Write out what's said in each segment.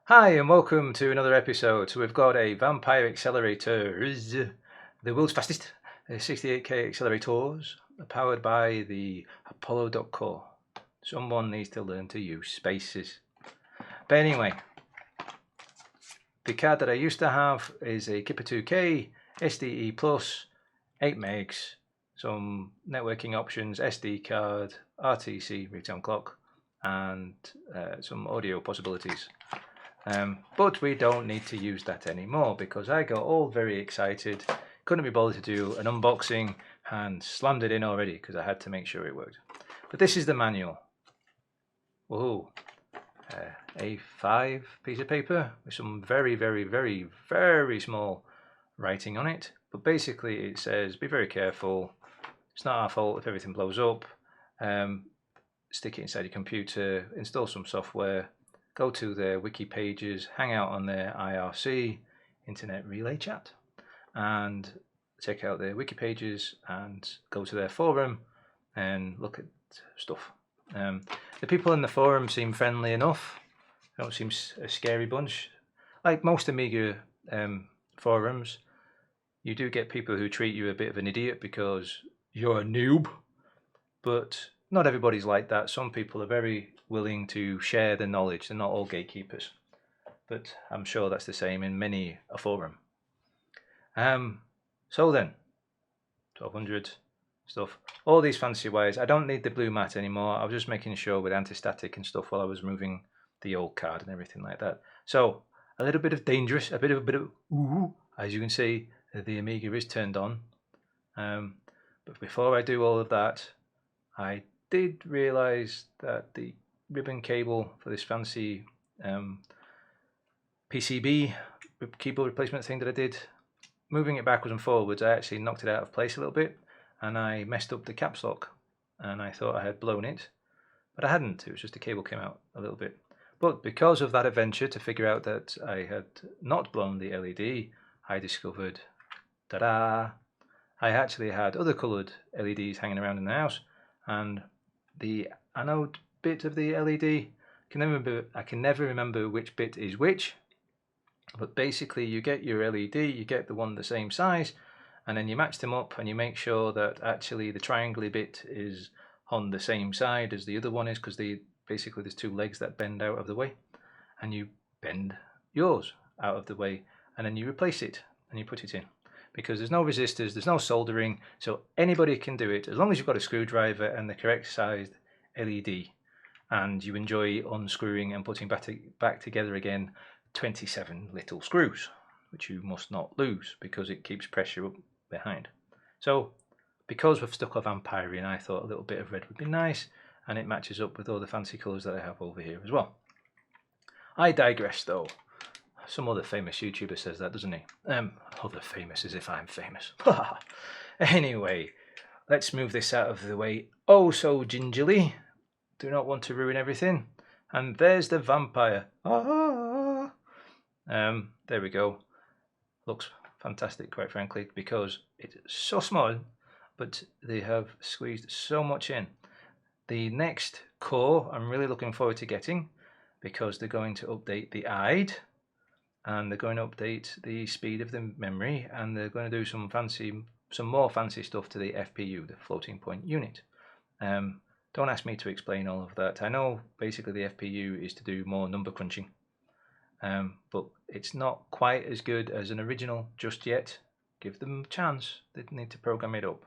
Hi and welcome to another episode. So we've got a vampire accelerator, the world's fastest 68K accelerators, powered by the Apollo.core. Someone needs to learn to use spaces. But anyway, the card that I used to have is a Kipper 2K, SDE Plus, 8 megs, some networking options, SD card, RTC return clock, and some audio possibilities. But we don't need to use that anymore because I got all very excited, couldn't be bothered to do an unboxing and slammed it in already because I had to make sure it worked. But this is the manual. Woohoo! A5 piece of paper with some very, very, very, very small writing on it. But basically it says be very careful. It's not our fault if everything blows up. Stick it inside your computer, install some software, go to their wiki pages, hang out on their IRC, Internet Relay Chat, and check out their wiki pages and go to their forum and look at stuff. The people in the forum seem friendly enough. They don't seem a scary bunch. Like most Amiga forums, you do get people who treat you a bit of an idiot because you're a noob, but not everybody's like that. Some people are very willing to share the knowledge. They're not all gatekeepers, but I'm sure that's the same in many a forum. So then, 1200 stuff. All these fancy wires. I don't need the blue mat anymore. I was just making sure with anti-static and stuff while I was moving the old card and everything like that. So a little bit of dangerous, a bit of ooh. As you can see, the Amiga is turned on. But before I do all of that, I did realize that the ribbon cable for this fancy PCB keyboard replacement thing that I did, moving it backwards and forwards, I actually knocked it out of place a little bit and I messed up the caps lock and I thought I had blown it, but I hadn't. It was just the cable came out a little bit. But because of that adventure to figure out that I had not blown the LED, I discovered, ta-da, I actually had other coloured LEDs hanging around in the house, and the anode bit of the LED, I can never remember which bit is which, but basically you get your LED, you get the one the same size, and then you match them up and you make sure that actually the triangle bit is on the same side as the other one is, because basically there's two legs that bend out of the way, and you bend yours out of the way and then you replace it and you put it in, because there's no resistors, there's no soldering, so anybody can do it as long as you've got a screwdriver and the correct sized LED, and you enjoy unscrewing and putting back together again 27 little screws, which you must not lose because it keeps pressure up behind. So because we've stuck off Vampirian, I thought a little bit of red would be nice, and it matches up with all the fancy colours that I have over here as well. I digress though. Some other famous YouTuber says that, doesn't he? Other famous, as if I'm famous. Anyway, let's move this out of the way oh so gingerly. Do not want to ruin everything. And there's the vampire. There we go. Looks fantastic, quite frankly, because it's so small, but they have squeezed so much in. The next core I'm really looking forward to getting, because they're going to update the IDE, and they're going to update the speed of the memory, and they're going to do some more fancy stuff to the FPU, the floating point unit. Don't ask me to explain all of that. I know basically the FPU is to do more number crunching, but it's not quite as good as an original just yet. Give them a chance. They need to program it up.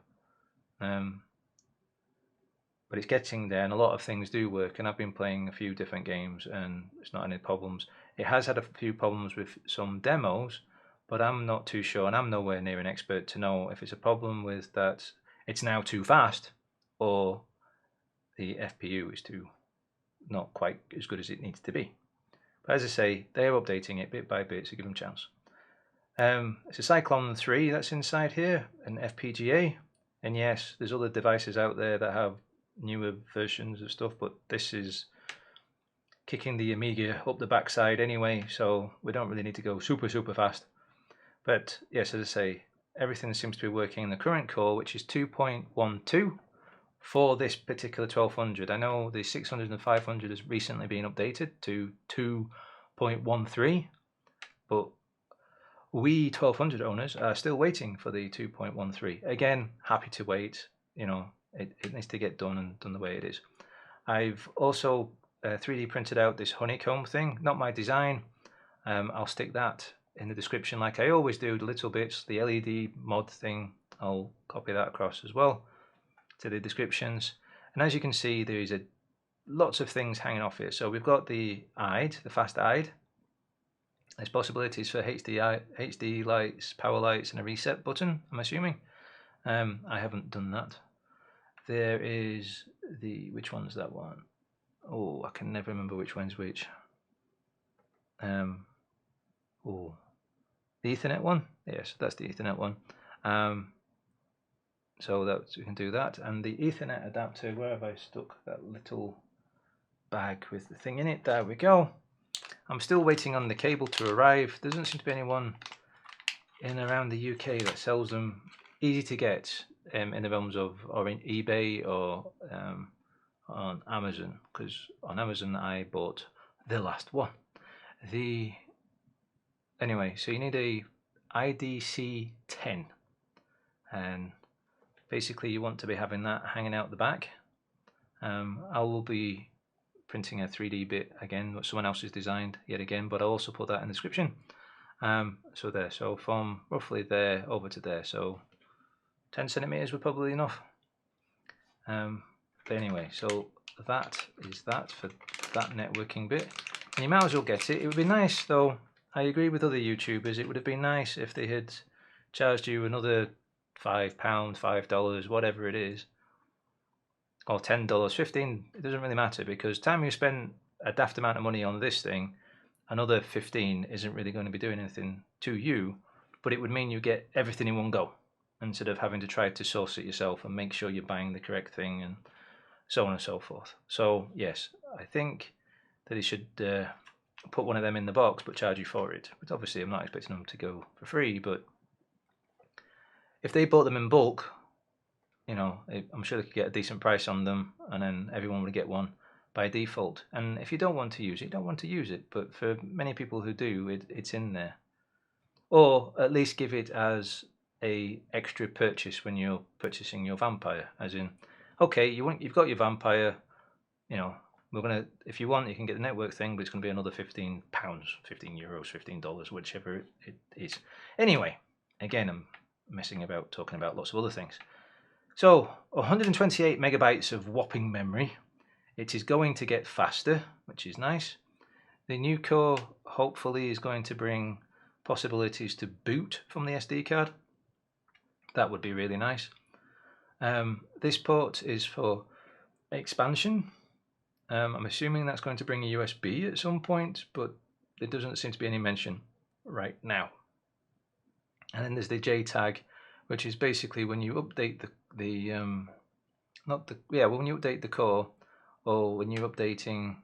But it's getting there, and a lot of things do work, and I've been playing a few different games and it's not any problems. It has had a few problems with some demos, but I'm not too sure, and I'm nowhere near an expert to know if it's a problem with that it's now too fast, or the FPU is not quite as good as it needs to be. But as I say, they're updating it bit by bit, so give them a chance. It's a Cyclone 3 that's inside here, an FPGA, and yes, there's other devices out there that have newer versions of stuff, but this is kicking the Amiga up the backside anyway, so we don't really need to go super fast. But yes, as I say, everything seems to be working in the current core, which is 2.12 for this particular 1200. I know the 600 and 500 has recently been updated to 2.13, but we 1200 owners are still waiting for the 2.13. Again, happy to wait. You know, it needs to get done and done the way it is. I've also 3D printed out this honeycomb thing, not my design. I'll stick that in the description like I always do, the little bits, the LED mod thing, I'll copy that across as well to the descriptions. And as you can see, there is lots of things hanging off it. So we've got the IDE, the fast IDE. There's possibilities for HD lights, power lights, and a reset button, I'm assuming. I haven't done that. There is which one's that one? Oh, I can never remember which one's which. Oh, the Ethernet one? Yes, that's the Ethernet one. So that we can do that. And the Ethernet adapter, where have I stuck that little bag with the thing in it? There we go. I'm still waiting on the cable to arrive. There doesn't seem to be anyone in around the UK that sells them. Easy to get in the realms of, or in eBay or on Amazon, because on Amazon I bought the last one. Anyway, so you need a IDC10, and basically you want to be having that hanging out the back. I will be printing a 3D bit again, what someone else has designed yet again, but I'll also put that in the description. So there, so from roughly there over to there, so 10 centimeters would probably be enough. But anyway, so that is that for that networking bit, and you might as well get it. It would be nice though, I agree with other YouTubers, it would have been nice if they had charged you another £5, $5, whatever it is, or $10, $15, it doesn't really matter, because time you spend a daft amount of money on this thing, another 15 isn't really going to be doing anything to you, but it would mean you get everything in one go, instead of having to try to source it yourself and make sure you're buying the correct thing and so on and so forth. So yes, I think that it should put one of them in the box but charge you for it. But obviously I'm not expecting them to go for free, but if they bought them in bulk, you know, I'm sure they could get a decent price on them, and then everyone would get one by default. And if you don't want to use it, you don't want to use it, but for many people who do, it's in there. Or at least give it as a extra purchase when you're purchasing your Vampire, as in, okay, you've got your Vampire, you know, we're gonna, if you want, you can get the network thing, but it's gonna be another £15, €15, $15, whichever it is. Anyway, again, I'm messing about talking about lots of other things. So 128 megabytes of whopping memory. It is going to get faster, which is nice. The new core hopefully is going to bring possibilities to boot from the SD card. That would be really nice. This port is for expansion. I'm assuming that's going to bring a USB at some point, but there doesn't seem to be any mention right now. And then there's the JTAG, which is basically when you update when you update the core, or when you're updating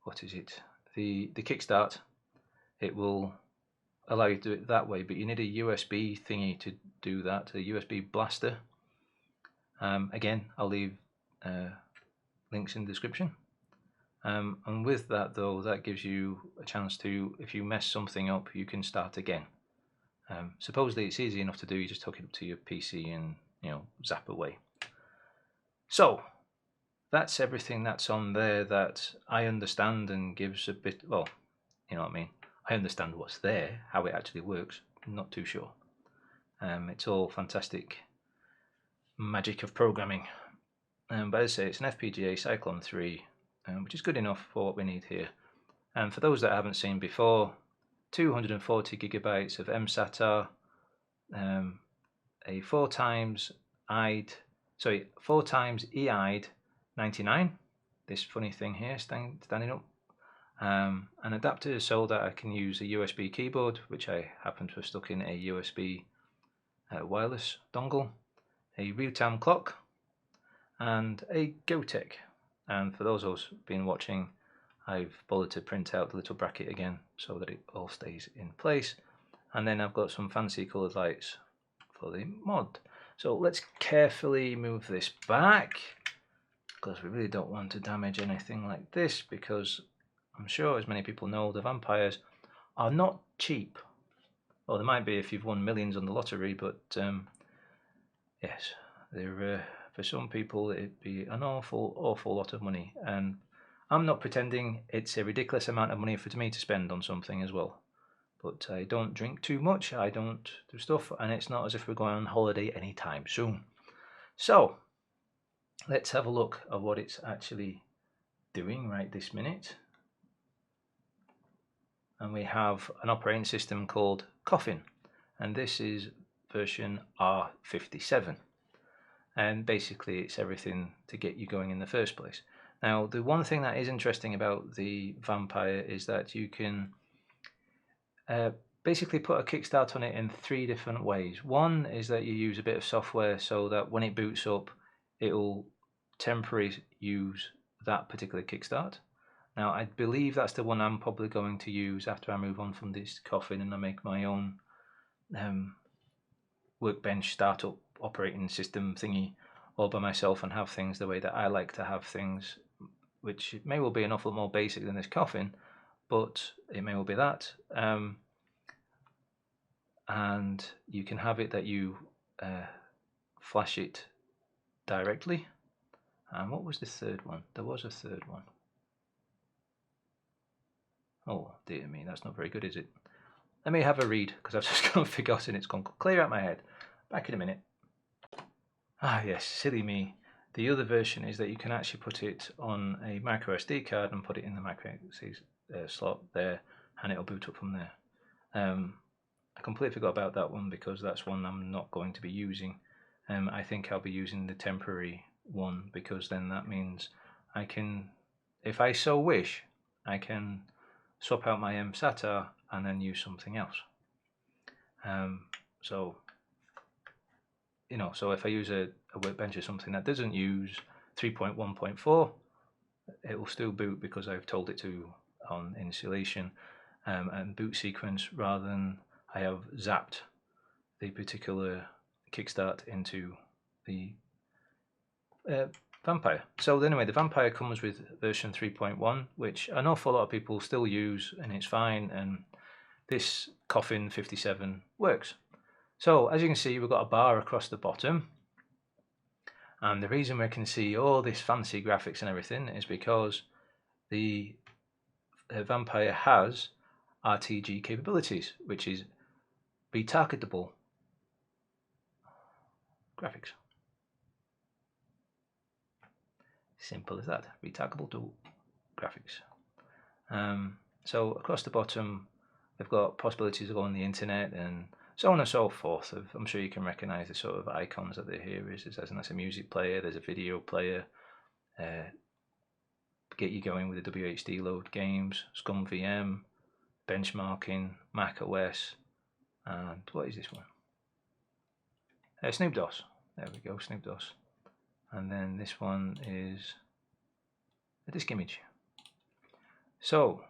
what is it, the kickstart, it will allow you to do it that way, but you need a USB thingy to do that, a USB blaster. Again, I'll leave links in the description. And with that though, that gives you a chance to, if you mess something up, you can start again. Supposedly it's easy enough to do, you just hook it up to your PC and, you know, zap away. So that's everything that's on there that I understand, and gives a bit, well, you know what I mean, I understand what's there, how it actually works, I'm not too sure. It's all fantastic magic of programming. But as I say, it's an FPGA Cyclone 3, which is good enough for what we need here. And for those that haven't seen before, 240 gigabytes of msata, a 4 times EIDE 99, this funny thing here standing up, an adapter so that I can use a USB keyboard, which I happen to have stuck in a USB wireless dongle, a real-time clock, and a Gotek. And for those of us who've been watching, I've bothered to print out the little bracket again so that it all stays in place. And then I've got some fancy coloured lights for the mod. So let's carefully move this back, because we really don't want to damage anything like this, because I'm sure as many people know, the vampires are not cheap. Well, they might be if you've won millions on the lottery, but yes, they're for some people it'd be an awful lot of money, and I'm not pretending it's a ridiculous amount of money for me to spend on something as well. But I don't drink too much, I don't do stuff, and it's not as if we're going on holiday anytime soon. So let's have a look at what it's actually doing right this minute. And we have an operating system called Coffin, and this is version R57, and basically it's everything to get you going in the first place. Now, the one thing that is interesting about the Vampire is that you can basically put a kickstart on it in 3 different ways. One is that you use a bit of software so that when it boots up, it'll temporarily use that particular kickstart. Now, I believe that's the one I'm probably going to use after I move on from this Coffin and I make my own workbench startup operating system thingy all by myself and have things the way that I like to have things, which may well be an awful lot more basic than this Coffin, but it may well be that. And you can have it that you flash it directly. And what was the third one? There was a third one. Oh dear me, that's not very good, is it? Let me have a read, because I've just gone forgotten. It's gone clear out my head. Back in a minute. Ah yes, silly me. The other version is that you can actually put it on a micro SD card and put it in the micro SD slot there, and it'll boot up from there. I completely forgot about that one because that's one I'm not going to be using. I think I'll be using the temporary one, because then that means I can, if I so wish, I can swap out my msata and then use something else. So if I use a workbench or something that doesn't use 3.1.4, it will still boot because I've told it to on installation and boot sequence, rather than I have zapped the particular kickstart into the Vampire. So anyway, the Vampire comes with version 3.1, which an awful lot of people still use, and it's fine, and this Coffin 57 works. So as you can see, we've got a bar across the bottom, and the reason we can see all this fancy graphics and everything is because the Vampire has RTG capabilities, which is retargetable graphics. Simple as that, retargetable graphics. So across the bottom, we've got possibilities to go on the internet and so on and so forth. I'm sure you can recognize the sort of icons that there here is. There's a music player, there's a video player, get you going with the WHD load games, Scum VM, benchmarking, Mac OS, and what is this one? Snoop DOS. There we go, Snoop DOS. And then this one is a disk image. So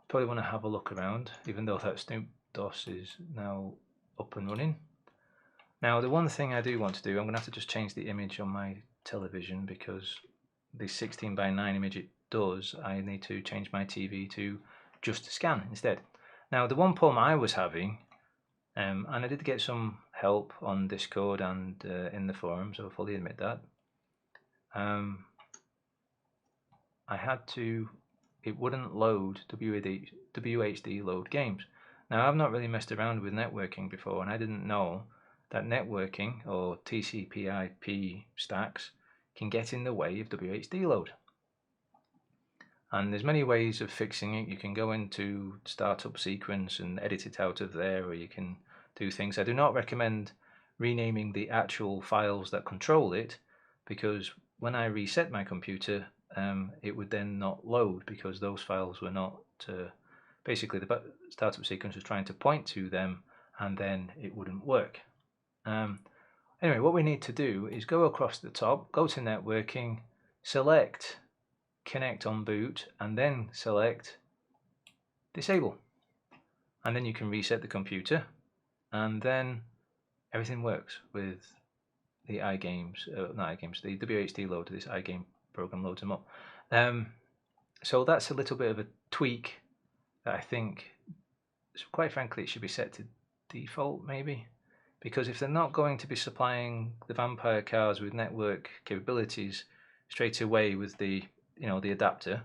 probably want to have a look around, even though that Snoop DOS is now up and running. Now the one thing I do want to do, I'm going to have to just change the image on my television, because the 16:9 image it does, I need to change my TV to just scan instead. Now the one problem I was having, and I did get some help on Discord and in the forums, so I fully admit that, I had to, it wouldn't load WHD load games. Now I've not really messed around with networking before, and I didn't know that networking or TCP/IP stacks can get in the way of WHD load. And there's many ways of fixing it. You can go into startup sequence and edit it out of there, or you can do things. I do not recommend renaming the actual files that control it, because when I reset my computer, it would then not load, because those files were not, basically the startup sequence was trying to point to them, and then it wouldn't work. Anyway, what we need to do is go across the top, go to networking, select connect on boot, and then select disable, and then you can reset the computer, and then everything works with the iGames, not iGames, the WHD loader. This iGame program loads them up. So that's a little bit of a tweak that I think, quite frankly, it should be set to default maybe, because if they're not going to be supplying the Vampire cards with network capabilities straight away with the the adapter,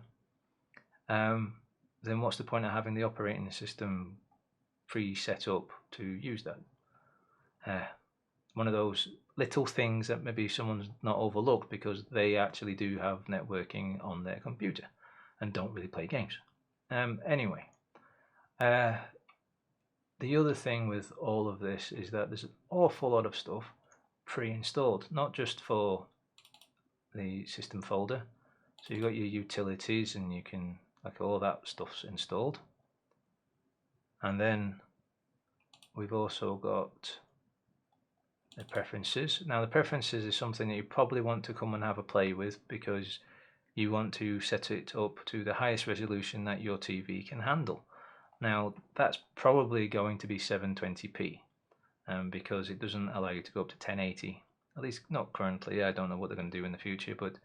then what's the point of having the operating system pre-set up to use that? One of those little things that maybe someone's not overlooked because they actually do have networking on their computer and don't really play games. Anyway, the other thing with all of this is that there's an awful lot of stuff pre-installed, not just for the system folder. So you've got your utilities and you can, like, all that stuff's installed. And then we've also got the preferences. Now the preferences is something that you probably want to come and have a play with, because you want to set it up to the highest resolution that your TV can handle. Now that's probably going to be 720p, because it doesn't allow you to go up to 1080, at least not currently. I don't know what they're going to do in the future, but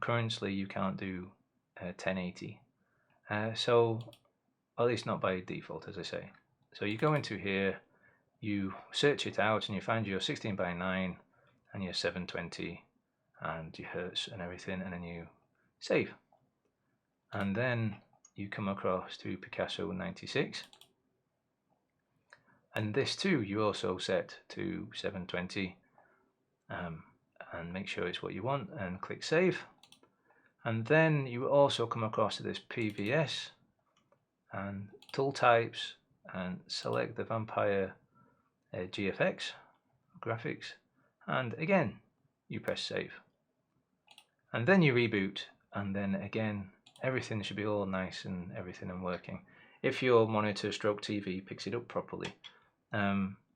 currently you can't do 1080, so at least not by default, as I say. So you go into here, you search it out, and you find your 16:9 and your 720 and your hertz and everything, and then you save. And then you come across to Picasso 96, and this too you also set to 720, and make sure it's what you want, and click save. And then you also come across to this PVS and tool types, and select the Vampire GFX graphics, and again you press save, and then you reboot, and then again everything should be all nice and everything and working, if your monitor stroke TV picks it up properly,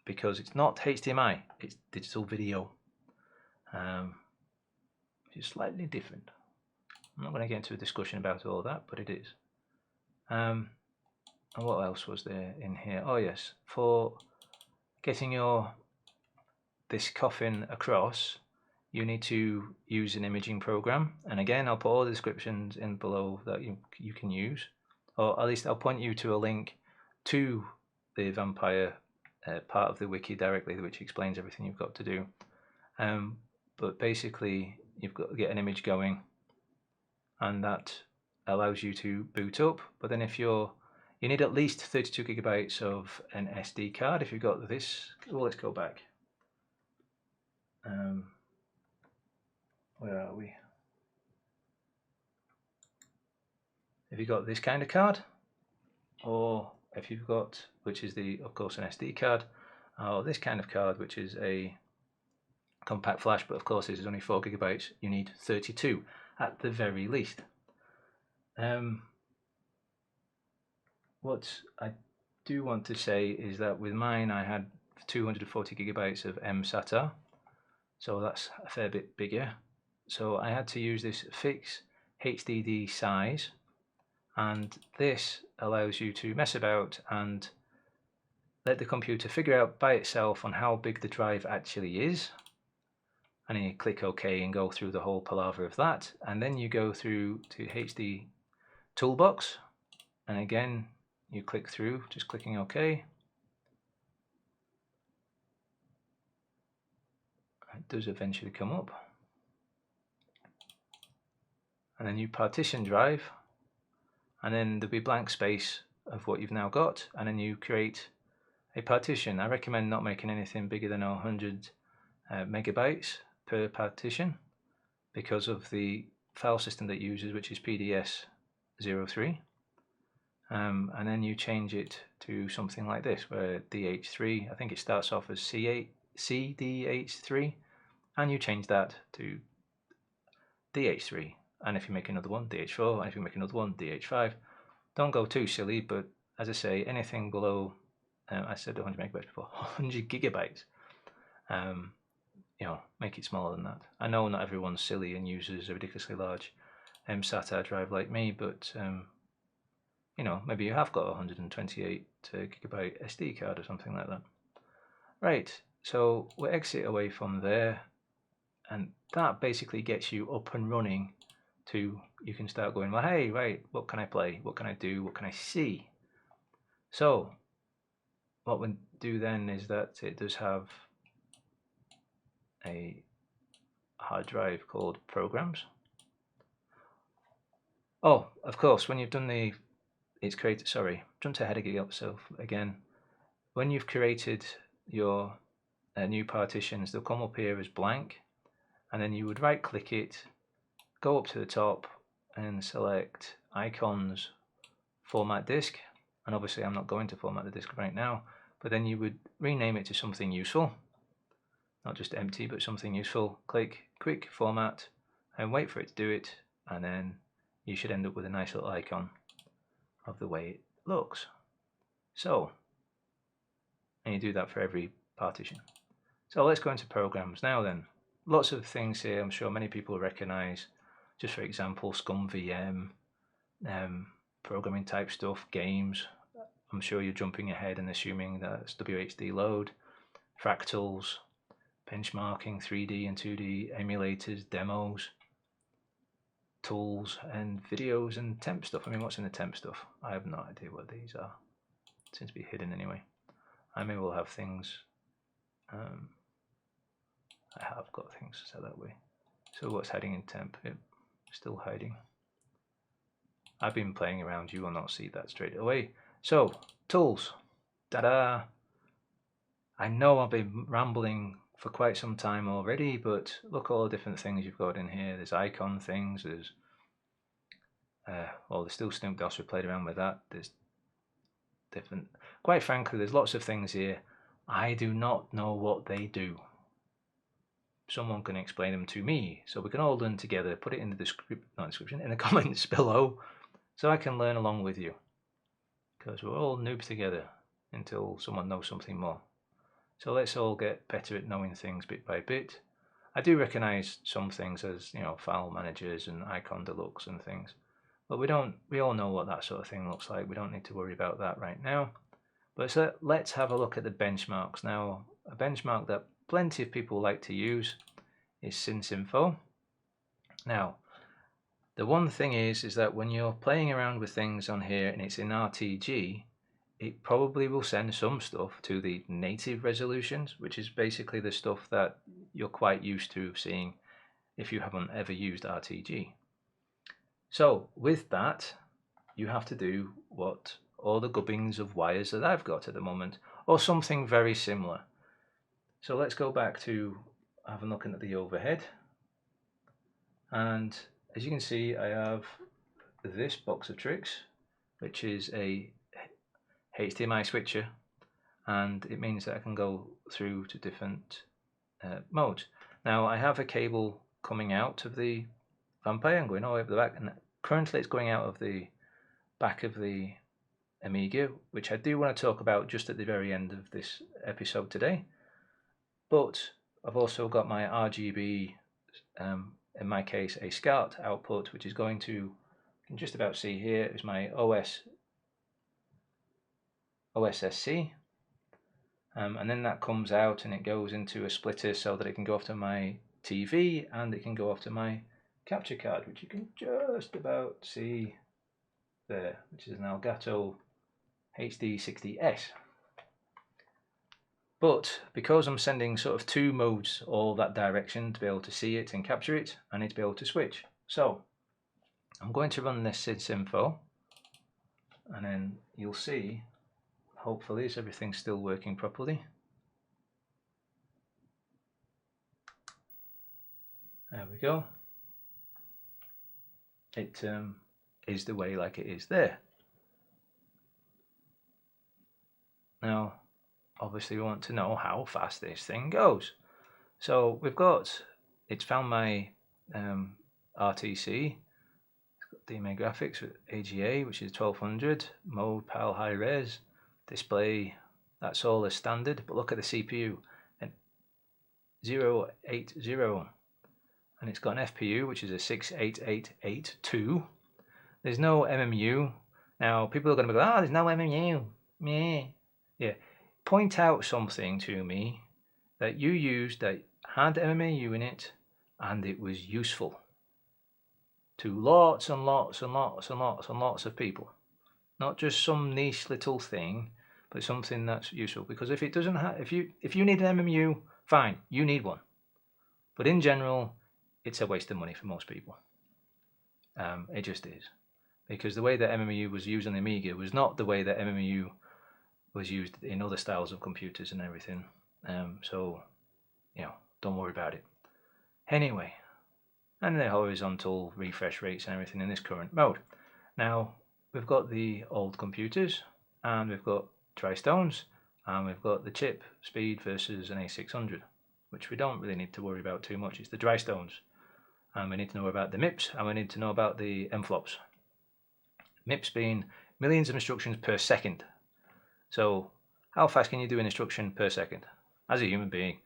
because it's not HDMI, it's digital video, which is slightly different. I'm not going to get into a discussion about all that, but it is. And what else was there in here? Oh yes, for getting this Coffin across, you need to use an imaging program, and again I'll put all the descriptions in below that you can use, or at least I'll point you to a link to the Vampire part of the wiki directly, which explains everything you've got to do. But basically you've got to get an image going, and that allows you to boot up. But then if you need at least 32 gigabytes of an SD card. If you've got this, well, let's go back. Where are we? If you've got this kind of card, or if you've got, which is of course an SD card, or this kind of card, which is a compact flash, but of course this is only 4 gigabytes, you need 32 at the very least. What I do want to say is that with mine I had 240 gigabytes of msata, so that's a fair bit bigger. So I had to use this fix HDD size, and this allows you to mess about and let the computer figure out by itself on how big the drive actually is, and then you click OK and go through the whole palaver of that, and then you go through to HD toolbox, and again you click through, just clicking OK. It does eventually come up, and then you partition drive, and then there'll be blank space of what you've now got, and then you create a partition. I recommend not making anything bigger than 100 megabytes per partition because of the file system that it uses, which is PDS-03. And then you change it to something like this, where DH3, I think it starts off as CDH3, and you change that to DH3. And if you make another one, DH4, and if you make another one, DH5. Don't go too silly, but as I say, anything below, I said 100 megabytes before, 100 gigabytes, make it smaller than that. I know not everyone's silly and uses a ridiculously large msata drive like me, but maybe you have got a 128 gigabyte SD card or something like that. Right, so we'll exit away from there, and that basically gets you up and running to, you can start going, well, hey, right, what can I play? What can I do? What can I see? So what we do then is that it does have a hard drive called programs. Oh, of course, when you've done it's created, sorry, jumped ahead of yourself again. When you've created your new partitions, they'll come up here as blank, and then you would right click it, go up to the top and select icons, format disk, and obviously I'm not going to format the disk right now, but then you would rename it to something useful, not just empty, but something useful. Click quick format and wait for it to do it, and then you should end up with a nice little icon of the way it looks. So, and you do that for every partition. So let's go into programs now then. Lots of things here I'm sure many people recognize. Just for example, ScumVM, programming type stuff, games. I'm sure you're jumping ahead and assuming that's WHD load, fractals, benchmarking, 3D and 2D, emulators, demos, tools, and videos and temp stuff. I mean, what's in the temp stuff? I have no idea what these are. It seems to be hidden anyway. I may well have things. I have got things set that way. So what's hiding in temp? Yep, still hiding. I've been playing around, you will not see that straight away. So, tools. Ta-da! I know I've been rambling for quite some time already, but look all the different things you've got in here. There's icon things, there's well, there's still Snoop Doss, we played around with that. There's different, quite frankly, there's lots of things here. I do not know what they do. Someone can explain them to me, so we can all learn together. Put it in the description, in the comments below, so I can learn along with you, because we're all noobs together until someone knows something more. So let's all get better at knowing things bit by bit. I do recognize some things as, you know, file managers and icon deluxe and things, but we all know what that sort of thing looks like. We don't need to worry about that right now. But so let's have a look at the benchmarks. Now, a benchmark that plenty of people like to use is SynthInfo. Now, the one thing is that when you're playing around with things on here and it's in RTG, it probably will send some stuff to the native resolutions, which is basically the stuff that you're quite used to seeing if you haven't ever used RTG. So with that, you have to do what all the gubbins of wires that I've got at the moment, or something very similar. So let's go back to having a look at the overhead, and as you can see, I have this box of tricks, which is a HDMI switcher, and it means that I can go through to different modes. Now I have a cable coming out of the Vampire and going all the way up the back, and currently it's going out of the back of the Amiga, which I do want to talk about just at the very end of this episode today. But I've also got my RGB, in my case a SCART output, which is going to, you can just about see here, is my OSSC, and then that comes out and it goes into a splitter so that it can go off to my TV and it can go off to my capture card, which you can just about see there, which is an Elgato HD60S. But because I'm sending sort of two modes all that direction to be able to see it and capture it, I need to be able to switch. So I'm going to run this SynthInfo, and then you'll see, hopefully, is everything still working properly. There we go. It is the way like it is there. Now, obviously we want to know how fast this thing goes. So we've got, it's found my RTC, it's got DMA graphics with AGA, which is 1200, mode, PAL, high res, display, that's all as standard, but look at the CPU, and 080, and it's got an FPU, which is a 68882. There's no MMU. Now people are going to go, there's no MMU, meh. Yeah, point out something to me that you used that had MMU in it and it was useful. to lots and lots and lots and lots and lots of people. Not just some niche little thing, but something that's useful. Because if it doesn't have, if you need an MMU, fine, you need one. But in general, it's a waste of money for most people. It just is. Because the way that MMU was used on the Amiga was not the way that MMU was used in other styles of computers and everything. So, you know, don't worry about it. Anyway, and the horizontal refresh rates and everything in this current mode. Now, we've got the old computers, and we've got dry stones, and we've got the chip speed versus an A600, which we don't really need to worry about too much. It's the dry stones. And we need to know about the MIPS, and we need to know about the MFLOPS. MIPS being millions of instructions per second. So how fast can you do an instruction per second? As a human being,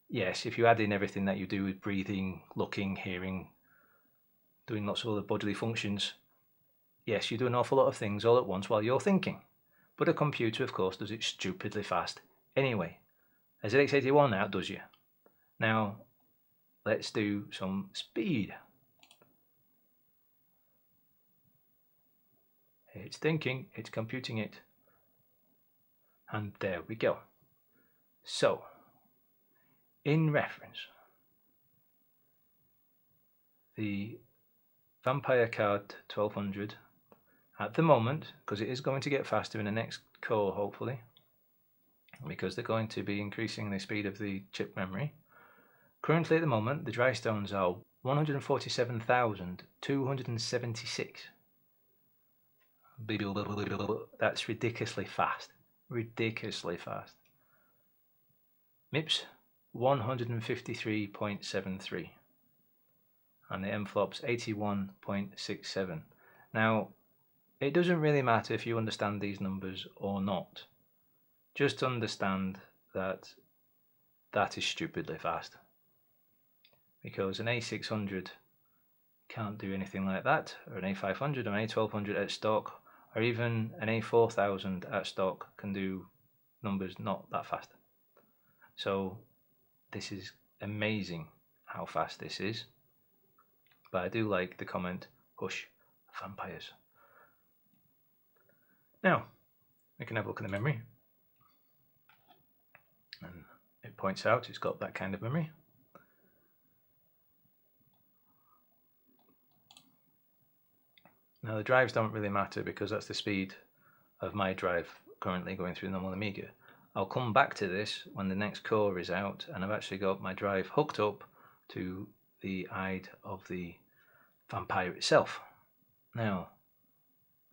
yes, if you add in everything that you do with breathing, looking, hearing, doing lots of other bodily functions, yes, you do an awful lot of things all at once while you're thinking. But a computer, of course, does it stupidly fast anyway. As an x81 outdoes you. Now, let's do some speed. It's thinking, it's computing it. And there we go. So, in reference, the Vampire Card 1200, at the moment, because it is going to get faster in the next core, hopefully, because they're going to be increasing the speed of the chip memory. Currently at the moment, the dry stones are 147,276. That's ridiculously fast. Ridiculously fast. MIPS 153.73 and the MFLOPS 81.67. Now, it doesn't really matter if you understand these numbers or not. Just understand that that is stupidly fast. Because an A600 can't do anything like that, or an A500 or an A1200 at stock, or even an A4000 at stock can do numbers not that fast. So this is amazing how fast this is. But I do like the comment, hush, vampires. Now, we can have a look at the memory. And it points out it's got that kind of memory. Now the drives don't really matter because that's the speed of my drive currently going through the normal Amiga. I'll come back to this when the next core is out and I've actually got my drive hooked up to the IDE of the Vampire itself. Now,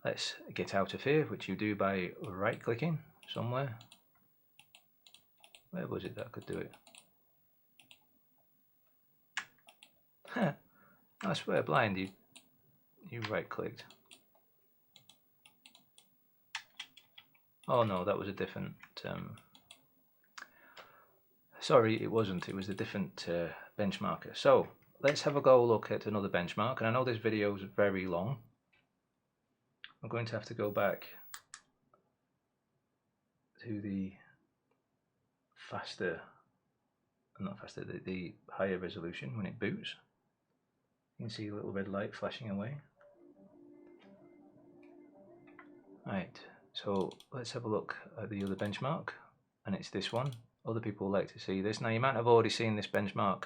let's get out of here, which you do by right clicking somewhere. Where was it that I could do it? I swear blind, you right clicked. Oh no, that was a different sorry, it wasn't, it was a different benchmarker. So let's have a go look at another benchmark, and I know this video is very long. I'm going to have to go back to the the higher resolution when it boots. You can see a little red light flashing away. Right, so let's have a look at the other benchmark, and it's this one. Other people like to see this. Now you might have already seen this benchmark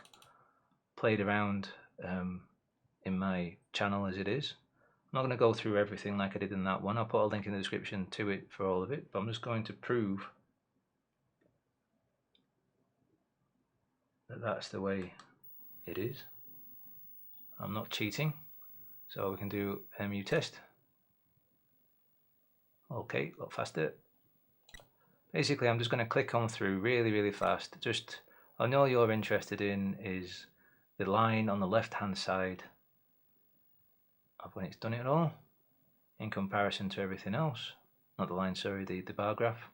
played around in my channel as it is. I'm not going to go through everything like I did in that one. I'll put a link in the description to it for all of it, but I'm just going to prove that that's the way it is. I'm not cheating, so we can do MU test. Okay, a lot faster. Basically, I'm just going to click on through really fast. Just, I know you're interested in is the line on the left hand side of when it's done it all in comparison to everything else. Not the line, sorry, the bar graph.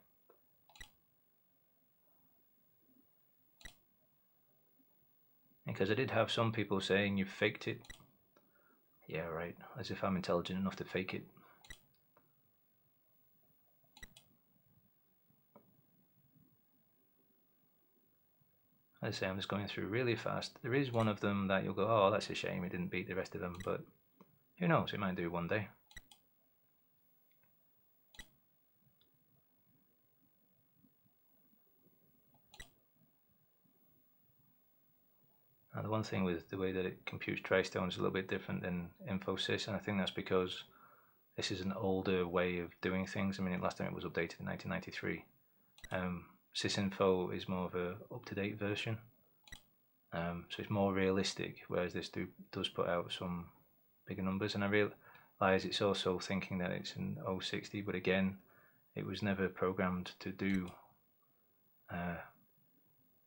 Because I did have some people saying you faked it. Yeah, right, as if I'm intelligent enough to fake it. As I say, I'm just going through really fast. There is one of them that you'll go, oh, that's a shame, it didn't beat the rest of them, but Who knows, it might do one day. Now the one thing with the way that it computes Tristone is a little bit different than InfoSys, and I think that's because this is an older way of doing things. I mean, last time it was updated in 1993. Sysinfo is more of a up-to-date version, so it's more realistic, whereas this does put out some bigger numbers. And I realise it's also thinking that it's an 060, but again, it was never programmed to do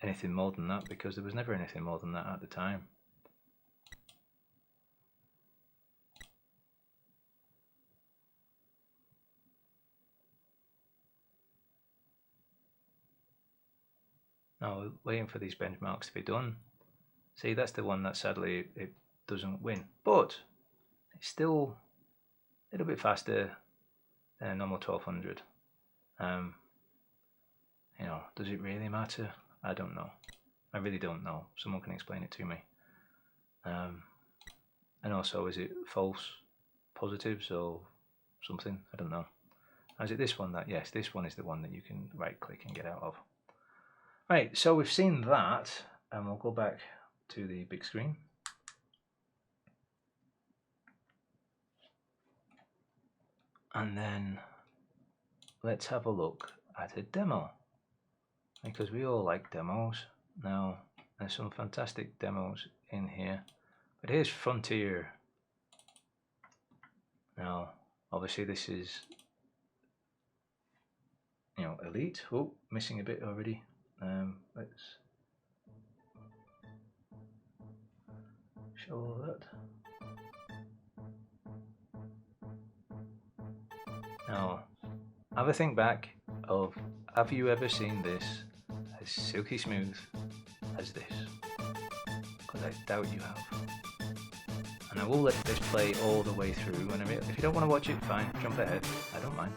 anything more than that, because there was never anything more than that at the time. Now, waiting for these benchmarks to be done. See, that's the one that sadly it doesn't win, but it's still a little bit faster than a normal 1200. You know, does it really matter? I don't know. I really don't know. Someone can explain it to me. And also, is it false positives or something? I don't know. Is it this one that, yes, this one is the one that you can right click and get out of. Right, so we've seen that, and we'll go back to the big screen. And then let's have a look at a demo, because we all like demos. Now, there's some fantastic demos in here, but here's Frontier. Now, obviously this is, you know, Elite. Oh, missing a bit already. Let's show that. Now, have a think back of, have you ever seen this as silky smooth as this? Because I doubt you have. And I will let this play all the way through, and if you don't want to watch it, fine, jump ahead, I don't mind.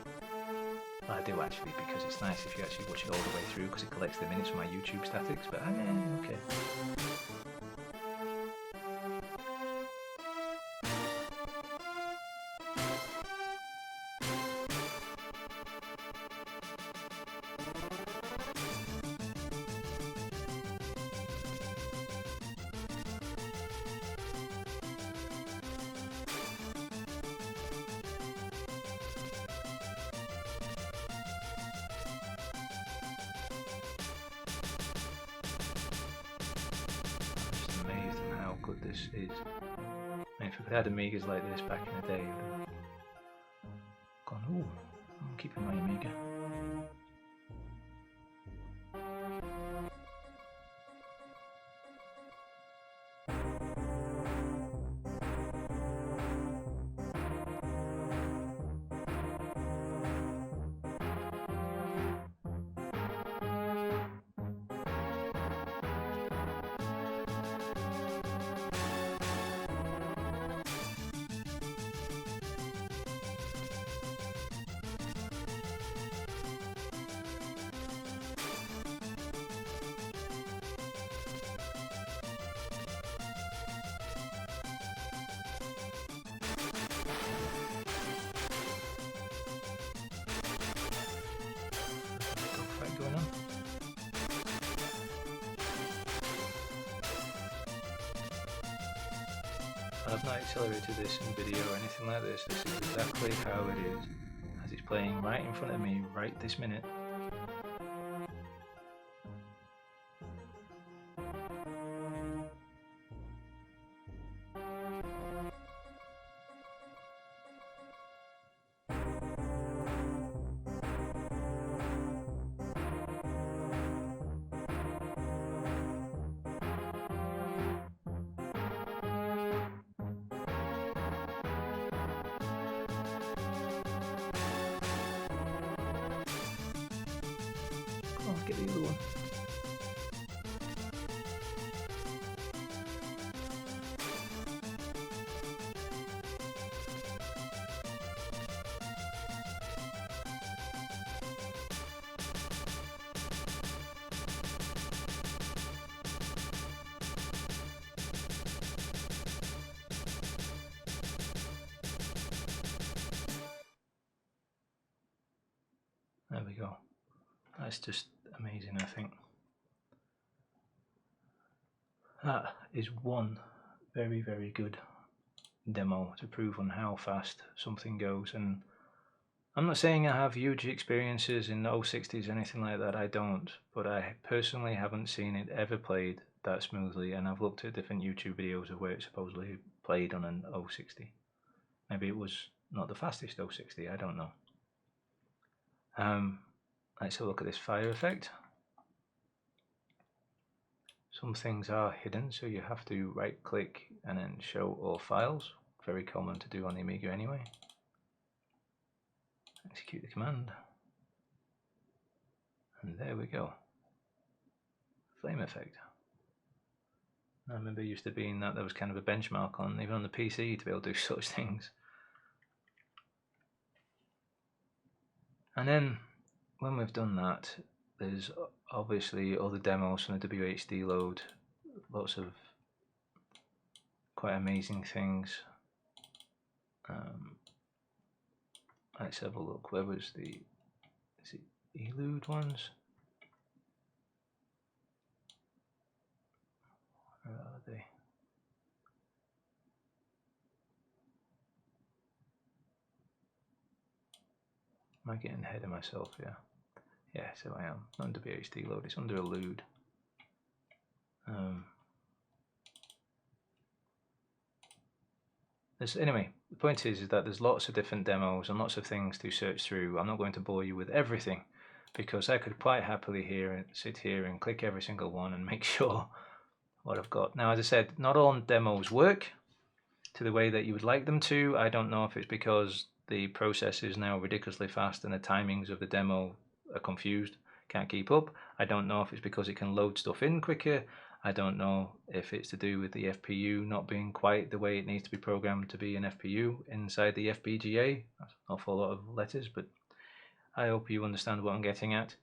Well, I do actually, because it's nice if you actually watch it all the way through, because it collects the minutes from my YouTube statics, but okay. Good this is. I mean, if we had Amigas like this back in the day, I would have gone, ooh, I'm keeping my Amiga. Going on. I've not accelerated this in video or anything like this. This is exactly how it is, as it's playing right in front of me right this minute. Get the other one. There we go. That's just amazing, I think. That is one very, very good demo to prove on how fast something goes. And I'm not saying I have huge experiences in 060s or anything like that, I don't, but I personally haven't seen it ever played that smoothly, and I've looked at different YouTube videos of where it's supposedly played on an 060. Maybe it was not the fastest 060, I don't know. Let's have a look at this fire effect. Some things are hidden, so you have to right click and then show all files. Very common to do on the Amiga anyway. Execute the command. And there we go. Flame effect. I remember it used to being that there was kind of a benchmark on, even on the PC, to be able to do such things. And then, when we've done that, there's obviously other demos from the WHD load, lots of quite amazing things. Let's have a look. Where was the, is it elude ones? Where are they? Am I getting ahead of myself here? Yeah, so I am. Not under WHD load, it's under elude. Anyway, the point is that there's lots of different demos and lots of things to search through. I'm not going to bore you with everything, because I could quite happily sit here and click every single one and make sure what I've got. Now, as I said, not all demos work to the way that you would like them to. I don't know if it's because the process is now ridiculously fast and the timings of the demo are confused, can't keep up. I don't know if it's because it can load stuff in quicker. I don't know if it's to do with the FPU not being quite the way it needs to be programmed to be an FPU inside the FPGA. That's an awful lot of letters, but I hope you understand what I'm getting at.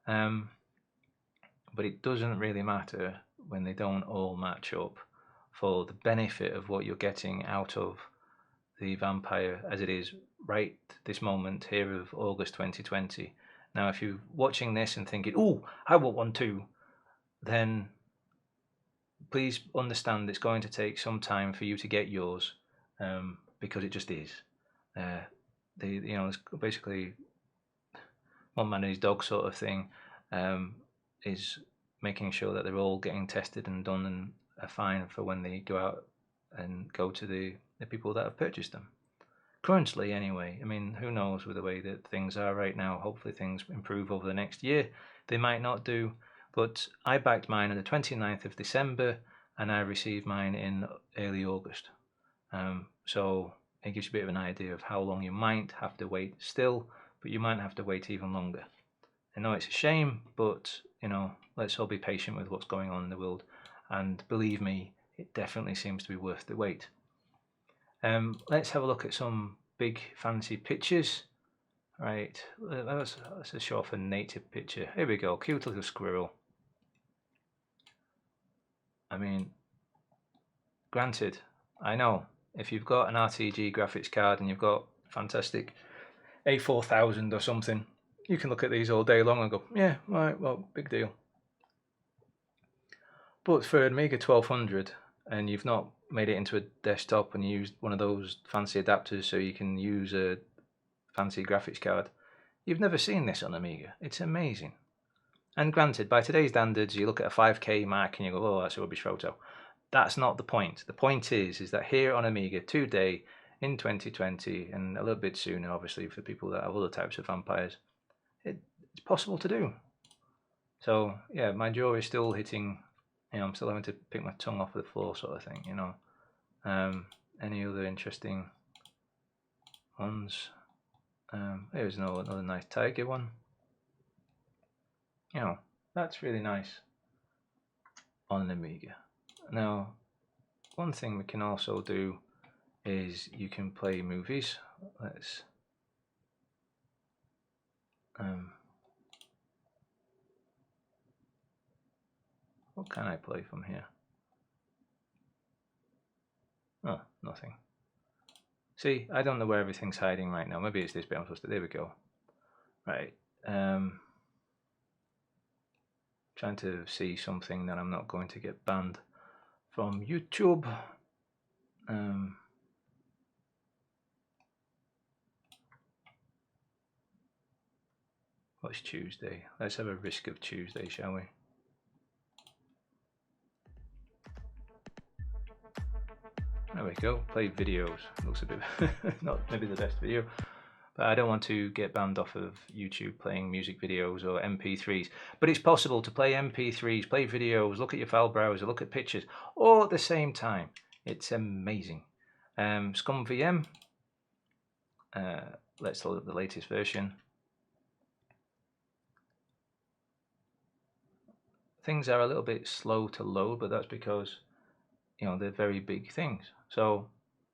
But it doesn't really matter when they don't all match up for the benefit of what you're getting out of the Vampire as it is right this moment here of August 2020. Now, if you're watching this and thinking, oh, I want one too, then please understand it's going to take some time for you to get yours, because it just is. It's basically one man and his dog sort of thing, is making sure that they're all getting tested and done and are fine for when they go out and go to the people that have purchased them. Currently, anyway, I mean, who knows with the way that things are right now. Hopefully things improve over the next year. They might not do, but I backed mine on the 29th of December and I received mine in early August. So it gives you a bit of an idea of how long you might have to wait still, but you might have to wait even longer. I know it's a shame, but let's all be patient with what's going on in the world, and believe me, it definitely seems to be worth the wait. Let's have a look at some big fancy pictures. Right, let's just show off a native picture. Here we go, cute little squirrel. I mean, granted, I know if you've got an RTG graphics card and you've got fantastic A4000 or something, you can look at these all day long and go, yeah, right, well, big deal. But for an Amiga 1200 and you've not made it into a desktop and used one of those fancy adapters so you can use a fancy graphics card, you've never seen this on Amiga. It's amazing. And granted, by today's standards, you look at a 5K Mac and you go, oh, that's a rubbish photo. That's not the point. The point is that here on Amiga today, in 2020, and a little bit sooner, obviously, for people that have other types of vampires, it's possible to do. So, yeah, my jaw is still hitting, I'm still having to pick my tongue off the floor sort of thing, Any other interesting ones? Here's another nice tiger one. That's really nice on an Amiga. Now, one thing we can also do is you can play movies. Let's what can I play from here? Oh, nothing. See, I don't know where everything's hiding right now. Maybe it's this bit I'm supposed to. There we go. Right. trying to see something that I'm not going to get banned from YouTube. What's Tuesday? Let's have a risk of Tuesday, shall we? There we go. Play videos. Looks a bit not maybe the best video, but I don't want to get banned off of YouTube playing music videos or MP3s. But it's possible to play MP3s, play videos, look at your file browser, look at pictures, all at the same time. It's amazing. ScumVM. Let's load up the latest version. Things are a little bit slow to load, but that's because, you know, they're very big things. So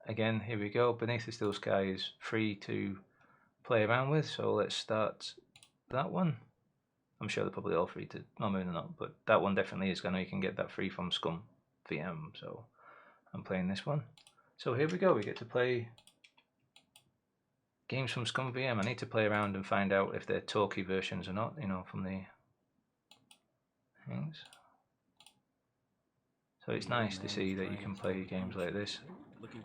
again, here we go. Beneath the Still Sky is free to play around with. So let's start that one. I'm sure they're probably all free to, no, maybe they're not, but that one definitely is. I know you can get that free from ScumVM. So I'm playing this one. So here we go. We get to play games from ScumVM. I need to play around and find out if they're talkie versions or not, you know, from the things. So it's nice to see that you can play games like this.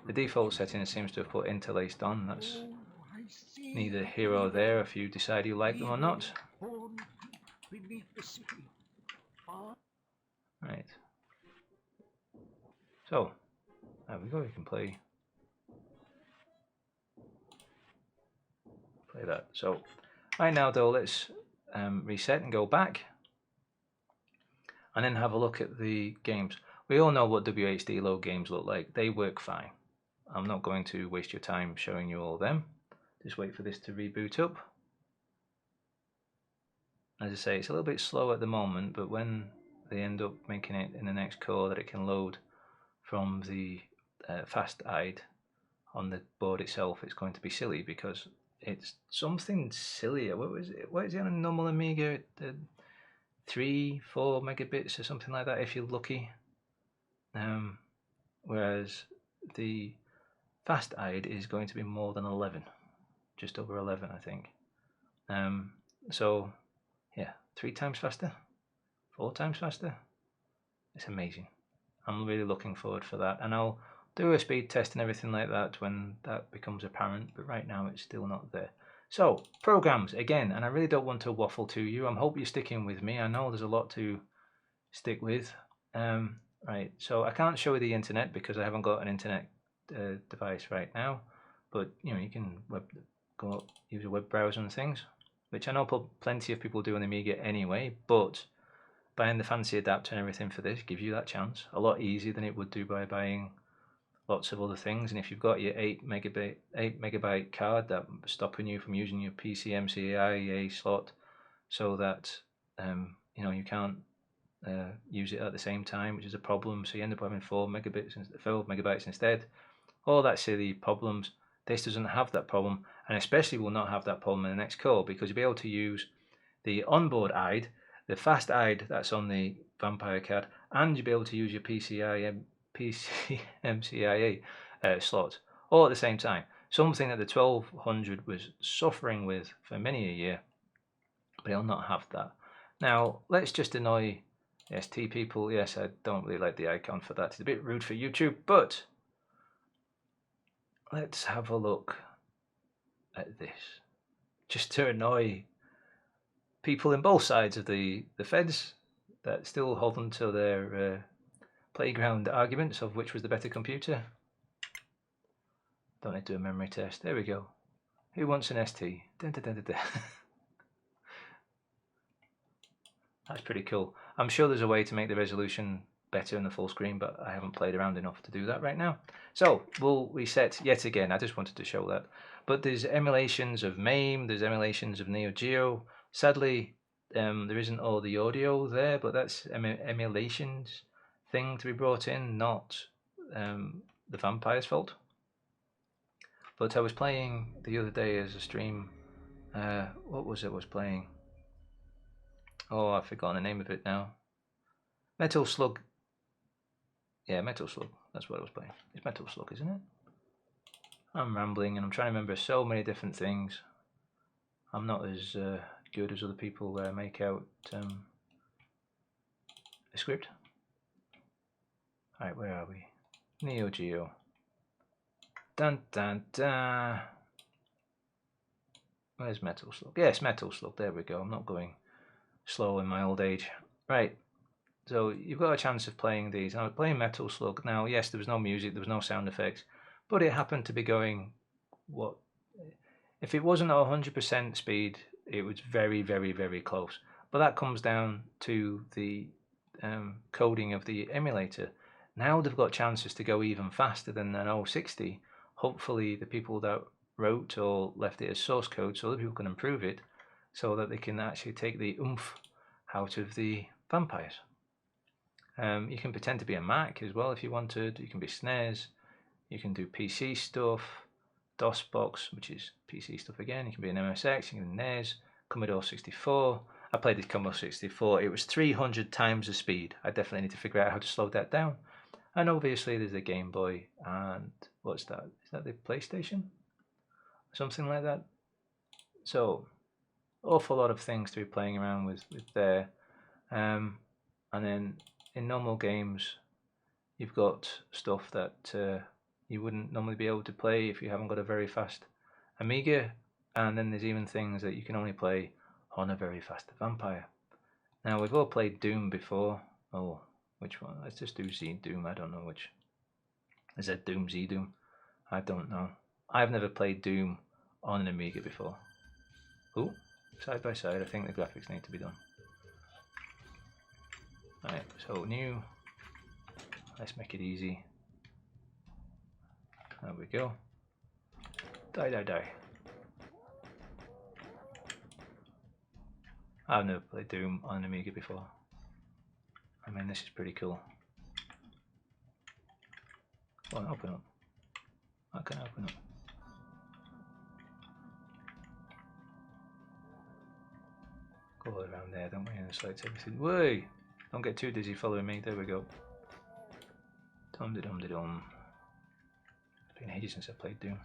The default setting seems to have put interlaced on. That's neither here or there if you decide you like them or not. Right. So, there we go, you can play that. So, right now though, let's reset and go back and then have a look at the games. We all know what WHD load games look like. They work fine. I'm not going to waste your time showing you all of them. Just wait for this to reboot up. As I say, it's a little bit slow at the moment, but when they end up making it in the next core that it can load from the fast-eyed on the board itself, it's going to be silly because it's something sillier. What is it on a normal Amiga? 3-4 megabits or something like that if you're lucky. Whereas the fast-eyed is going to be more than 11, just over 11, I think. So yeah, 3 times faster, 4 times faster. It's amazing. I'm really looking forward for that, and I'll do a speed test and everything like that when that becomes apparent, but right now it's still not there. So programs again, and I really don't want to waffle to you. I hope you're sticking with me. I know there's a lot to stick with. Right, so I can't show you the internet because I haven't got an internet device right now, but you know, you can go use a web browser and things, which I know plenty of people do on the Amiga anyway, but buying the fancy adapter and everything for this gives you that chance a lot easier than it would do by buying lots of other things. And if you've got your 8 megabyte card, that's stopping you from using your PCMCIA slot, so that you know, you can't use it at the same time, which is a problem. So you end up having 4 megabytes instead. All that silly problems. This doesn't have that problem, and especially will not have that problem in the next core, because you'll be able to use the onboard eyed, the fast eyed that's on the Vampire card, and you'll be able to use your PCMCIA slot all at the same time. Something that the 1200 was suffering with for many a year, but it'll not have that. Now let's just annoy ST people. Yes, I don't really like the icon for that. It's a bit rude for YouTube, but let's have a look at this, just to annoy people in both sides of the fence that still hold on to their playground arguments of which was the better computer. Don't need to do a memory test. There we go. Who wants an ST? Dun, dun, dun, dun, dun. That's pretty cool. I'm sure there's a way to make the resolution better in the full screen, but I haven't played around enough to do that right now. So we'll reset yet again. I just wanted to show that. But there's emulations of MAME, there's emulations of Neo Geo. Sadly, there isn't all the audio there, but that's emulations thing to be brought in, not the Vampire's fault. But I was playing the other day as a stream. What was it I was playing? Oh, I've forgotten the name of it now. Metal Slug. Yeah, Metal Slug. That's what I was playing. It's Metal Slug, isn't it? I'm rambling and I'm trying to remember so many different things. I'm not as good as other people make out a script. Alright, where are we? Neo Geo. Dun dun dun. Where's Metal Slug? Yes, Metal Slug. There we go. I'm not going slow in my old age. Right. So you've got a chance of playing these. I was playing Metal Slug. Now, yes, there was no music, there was no sound effects, but it happened to be going what? If it wasn't at 100% speed, it was very, very, very close. But that comes down to the coding of the emulator. Now they've got chances to go even faster than an 060. Hopefully the people that wrote or left it as source code so that people can improve it so that they can actually take the oomph out of the vampires. You can pretend to be a Mac as well if you wanted. You can be SNES. You can do PC stuff, DOSBox, which is PC stuff again. You can be an MSX, you can be NES, Commodore 64. I played the Commodore 64. It was 300 times the speed. I definitely need to figure out how to slow that down. And obviously there's a Game Boy and what's that? Is that the PlayStation? Something like that. So, awful lot of things to be playing around with there. And then in normal games, you've got stuff that you wouldn't normally be able to play if you haven't got a very fast Amiga. And then there's even things that you can only play on a very fast Vampire. Now, we've all played Doom before. Oh, which one? Let's just do Z Doom. I don't know which. Is that Doom, Z Doom? I don't know. I've never played Doom on an Amiga before. Oh, side by side. I think the graphics need to be done. Right, so new. Let's make it easy. There we go. Die, die, die. I've never played Doom on an Amiga before. I mean, this is pretty cool. Come on, open up. I can open up. Go all around there, don't we? And select everything. Whey! Don't get too dizzy following me. There we go. Dum de dum de dum. It's been ages since I played Doom.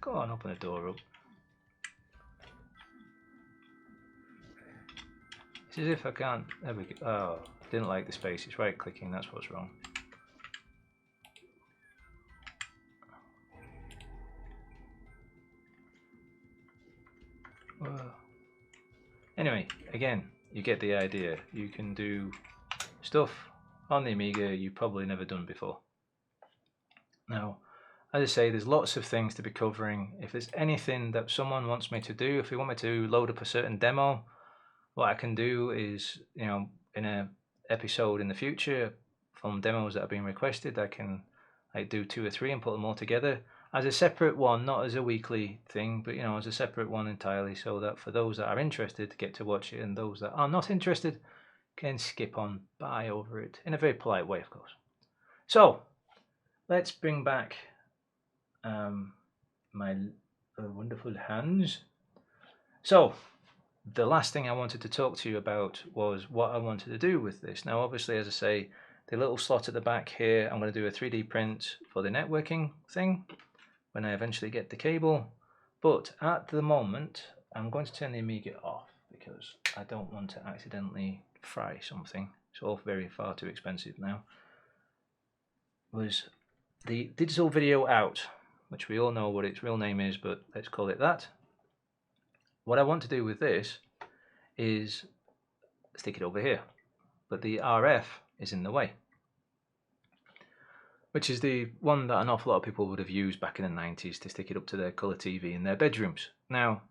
Go on, open the door up. It's as if I can't. There we go. Oh, didn't like the space. It's right clicking. That's what's wrong. Whoa. Anyway, again, you get the idea. You can do stuff on the Amiga you've probably never done before. Now, as I say, there's lots of things to be covering. If there's anything that someone wants me to do, if they want me to load up a certain demo, what I can do is, you know, in an episode in the future from demos that have been requested, I can do 2 or 3 and put them all together as a separate one, not as a weekly thing, but you know, as a separate one entirely, so that for those that are interested get to watch it, and those that are not interested can skip on by over it in a very polite way, of course. So let's bring back my wonderful hands. So the last thing I wanted to talk to you about was what I wanted to do with this. Now, obviously, as I say, the little slot at the back here, I'm going to do a 3D print for the networking thing when I eventually get the cable. But at the moment, I'm going to turn the Amiga off because I don't want to accidentally fry something. It's all very far too expensive now. Was the digital video out, which we all know what its real name is, but let's call it that. What I want to do with this is stick it over here, but the RF is in the way, which is the one that an awful lot of people would have used back in the 90s to stick it up to their colour TV in their bedrooms. Now,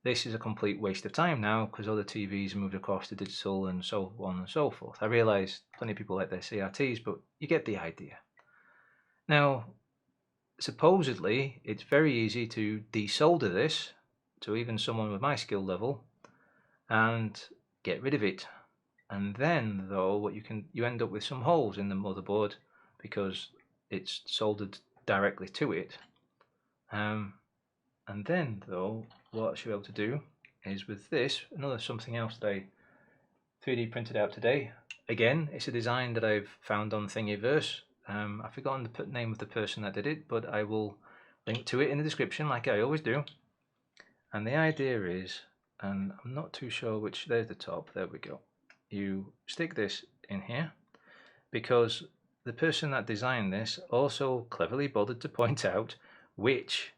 this is a complete waste of time now because all the TVs moved across to digital and so on and so forth. I realise plenty of people like their CRTs, but you get the idea. Now, supposedly, it's very easy to desolder this to even someone with my skill level and get rid of it. And then, though, what you end up with some holes in the motherboard because it's soldered directly to it. And then, though, what I should be able to do is with this, something else that I 3D printed out today. Again, it's a design that I've found on Thingiverse. I've forgotten the name of the person that did it, but I will link to it in the description like I always do. And the idea is, and I'm not too sure which, there's the top, there we go. You stick this in here because the person that designed this also cleverly bothered to point out which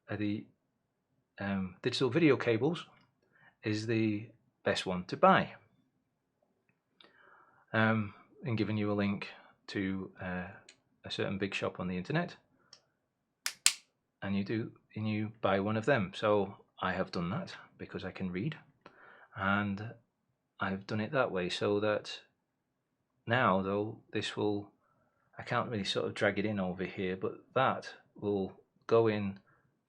are the digital video cables is the best one to buy. And giving you a link to a certain big shop on the internet, and you buy one of them. So I have done that because I can read, and I've done it that way so that now, though, this will, I can't really sort of drag it in over here, but that will go in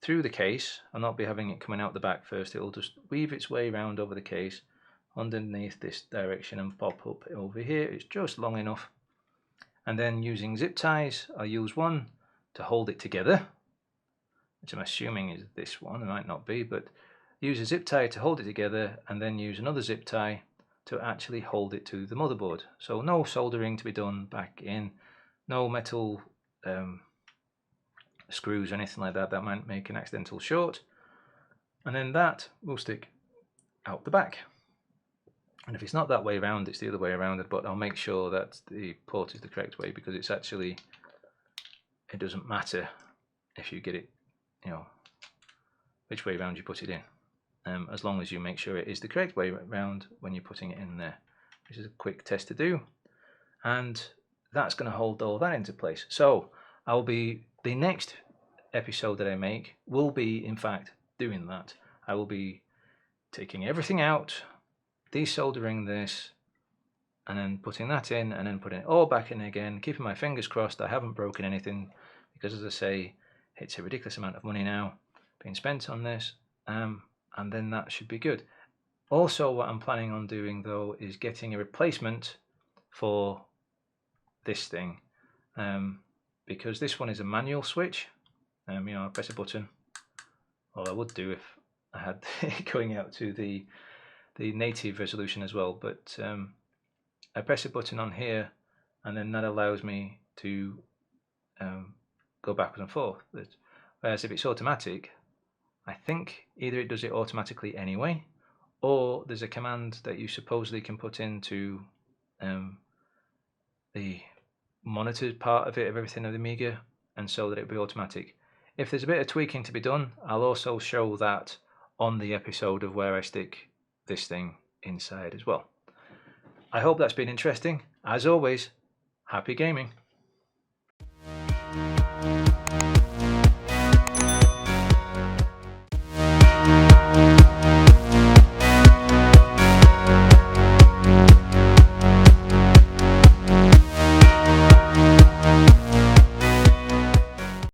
through the case. I'll not be having it coming out the back first. It'll just weave its way around over the case underneath this direction and pop up over here. It's just long enough. And then using zip ties, I'll use one to hold it together, which I'm assuming is this one. It might not be, but use a zip tie to hold it together, and then use another zip tie to actually hold it to the motherboard. So no soldering to be done back in, no metal screws or anything like that. That might make an accidental short. And then that will stick out the back. And if it's not that way around, it's the other way around, but I'll make sure that the port is the correct way, because it's actually, it doesn't matter if you get it, you know, which way around you put it in, as long as you make sure it is the correct way around when you're putting it in there. This is a quick test to do, and that's going to hold all that into place. So the next episode that I make will be, in fact, doing that. I will be taking everything out, desoldering this, and then putting that in, and then putting it all back in again, keeping my fingers crossed I haven't broken anything, because as I say, it's a ridiculous amount of money now being spent on this, and then that should be good. Also, what I'm planning on doing though is getting a replacement for this thing, because this one is a manual switch. You know, I press a button, well, I would do if I had it going out to the native resolution as well, but I press a button on here, and then that allows me to go backwards and forth. Whereas if it's automatic, I think either it does it automatically anyway, or there's a command that you supposedly can put into the monitored part of it, of everything of the Amiga, and so that it'll be automatic. If there's a bit of tweaking to be done, I'll also show that on the episode of where I stick this thing inside as well. I hope that's been interesting. As always, happy gaming.